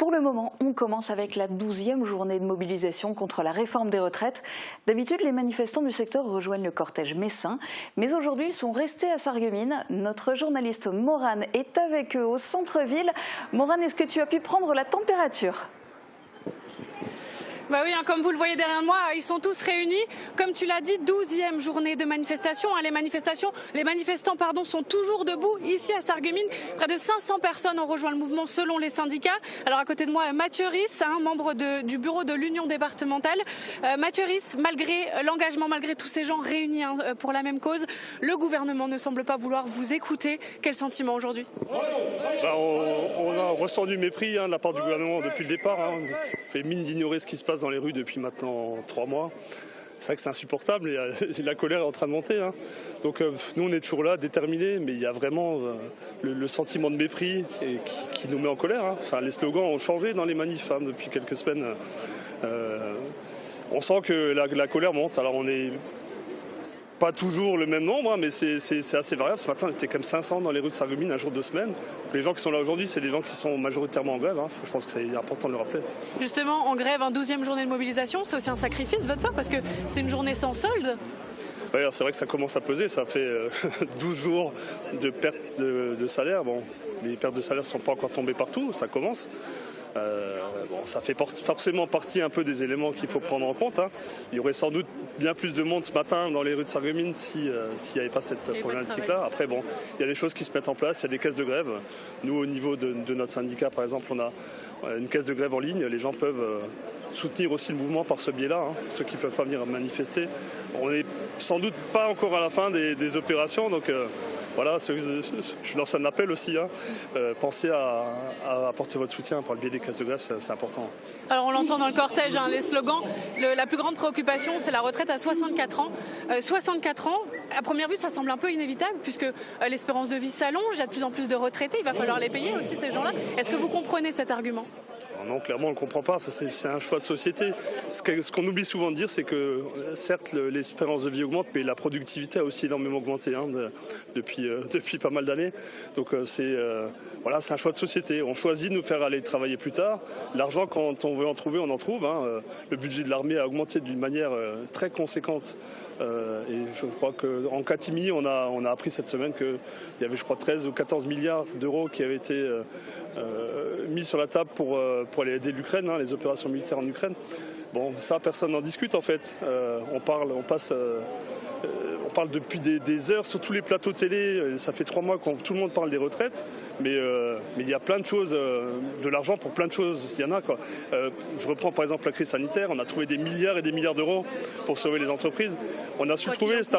Pour le moment, on commence avec la 12e journée de mobilisation contre la réforme des retraites. D'habitude, les manifestants du secteur rejoignent le cortège messin, mais aujourd'hui, ils sont restés à Sarreguemines. Notre journaliste Morane est avec eux au centre-ville. Morane, est-ce que tu as pu prendre la température ? Bah oui, comme vous le voyez derrière moi, ils sont tous réunis. Comme tu l'as dit, 12e journée de manifestation. Les manifestants sont toujours debout ici à Sarreguemines. Près de 500 personnes ont rejoint le mouvement selon les syndicats. Alors à côté de moi, Mathieu Risse, membre du bureau de l'Union départementale. Mathieu Risse, malgré l'engagement, malgré tous ces gens réunis pour la même cause, le gouvernement ne semble pas vouloir vous écouter. Quel sentiment aujourd'hui ? On a ressenti du mépris de la part du gouvernement depuis le départ. On fait mine d'ignorer ce qui se passe dans les rues depuis maintenant 3 mois. C'est vrai que c'est insupportable et la colère est en train de monter. Donc nous on est toujours là, déterminés, mais il y a vraiment le sentiment de mépris qui nous met en colère. Enfin, les slogans ont changé dans les manifs depuis quelques semaines. On sent que la colère monte. Alors on n'est pas toujours le même nombre, mais c'est assez variable. Ce matin, on était comme 500 dans les rues de Sarreguemines un jour de semaine. Donc, les gens qui sont là aujourd'hui, c'est des gens qui sont majoritairement en grève. Je pense que c'est important de le rappeler. Justement, en grève, 12e journée de mobilisation, c'est aussi un sacrifice de votre part parce que c'est une journée sans solde. Oui, c'est vrai que ça commence à peser. Ça fait 12 jours de perte de salaire. Bon, les pertes de salaire ne sont pas encore tombées partout, ça commence. Ça fait forcément partie un peu des éléments qu'il faut prendre en compte. Il y aurait sans doute bien plus de monde ce matin dans les rues de Sarreguemines s'il n'y avait pas cette problématique-là. Après, il y a des choses qui se mettent en place, il y a des caisses de grève. Nous, au niveau de notre syndicat, par exemple, on a une caisse de grève en ligne. Les gens peuvent soutenir aussi le mouvement par ce biais-là, ceux qui ne peuvent pas venir manifester. On n'est sans doute pas encore à la fin des opérations, donc voilà, je lance un appel aussi. Pensez à apporter votre soutien par le biais des caisses de grève, c'est important. Alors on l'entend dans le cortège, les slogans. La plus grande préoccupation, c'est la retraite à 64 ans. 64 ans, à première vue, ça semble un peu inévitable puisque l'espérance de vie s'allonge, il y a de plus en plus de retraités, il va falloir les payer aussi ces gens-là. Est-ce que vous comprenez cet argument ? Non, clairement, on ne le comprend pas. C'est un choix de société. Ce qu'on oublie souvent de dire, c'est que certes, l'espérance de vie augmente, mais la productivité a aussi énormément augmenté depuis pas mal d'années. Donc c'est un choix de société. On choisit de nous faire aller travailler plus tard. L'argent, quand on veut en trouver, on en trouve. Le budget de l'armée a augmenté d'une manière très conséquente. Et je crois qu'en catimini, on a appris cette semaine qu'il y avait, 13 ou 14 milliards d'euros qui avaient été mis sur la table pour aller aider l'Ukraine, les opérations militaires en Ukraine. Bon, ça, personne n'en discute en fait. On parle depuis des heures sur tous les plateaux télé. Ça fait 3 mois que tout le monde parle des retraites, mais il y a plein de choses, de l'argent pour plein de choses. Il y en a quoi. Je reprends par exemple la crise sanitaire. On a trouvé des milliards et des milliards d'euros pour sauver les entreprises. On a su trouver cet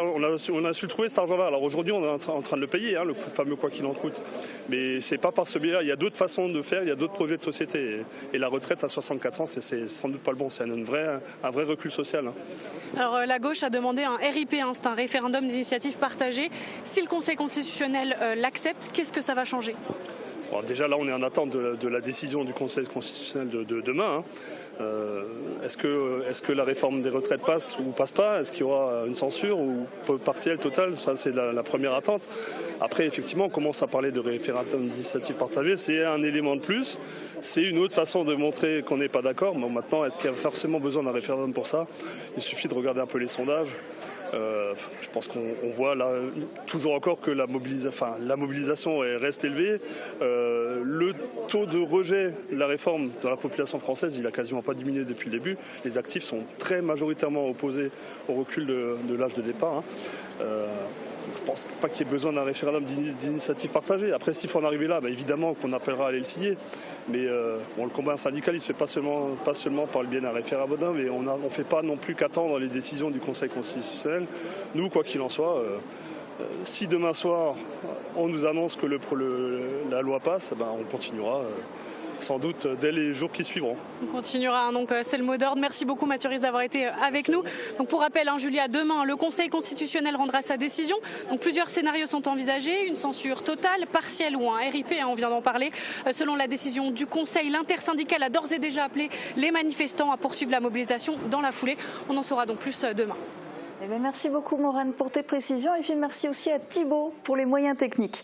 argent-là. Alors aujourd'hui, on est en train de le payer, le fameux quoi qu'il en coûte. Mais c'est pas par ce biais-là. Il y a d'autres façons de faire. Il y a d'autres projets de société. Et la retraite à 64 ans, c'est sans doute pas le bon. C'est un vrai recul social. Alors la gauche a demandé un RIP, c'est un référendum d'initiative partagée. Si le Conseil constitutionnel l'accepte, qu'est-ce que ça va changer ? Bon, déjà là, on est en attente de la décision du Conseil constitutionnel de demain. Est-ce que la réforme des retraites passe ou passe pas ? Est-ce qu'il y aura une censure ou partielle, totale ? Ça, c'est la première attente. Après, effectivement, on commence à parler de référendum d'initiative partagée. C'est un élément de plus. C'est une autre façon de montrer qu'on n'est pas d'accord. Mais maintenant, est-ce qu'il y a forcément besoin d'un référendum pour ça ? Il suffit de regarder un peu les sondages. Je pense qu'on voit là toujours encore que la mobilisation reste élevée. Le taux de rejet de la réforme dans la population française, il n'a quasiment pas diminué depuis le début. Les actifs sont très majoritairement opposés au recul de l'âge de départ. Je ne pense pas qu'il y ait besoin d'un référendum d'initiative partagée. Après, s'il faut en arriver là, évidemment qu'on appellera à aller le signer. Mais le combat syndical, il ne se fait pas seulement par le biais d'un référendum, et on ne fait pas non plus qu'attendre les décisions du Conseil constitutionnel. Nous, quoi qu'il en soit, si demain soir on nous annonce que la loi passe, on continuera. Sans doute dès les jours qui suivront. On continuera, donc c'est le mot d'ordre. Merci beaucoup Mathieu Risse d'avoir été avec nous. Donc pour rappel, Julia, demain le Conseil constitutionnel rendra sa décision. Donc plusieurs scénarios sont envisagés, une censure totale, partielle ou un RIP, on vient d'en parler. Selon la décision du Conseil, l'intersyndicale a d'ores et déjà appelé les manifestants à poursuivre la mobilisation dans la foulée. On en saura donc plus demain. Merci beaucoup Morane pour tes précisions et puis merci aussi à Thibaut pour les moyens techniques.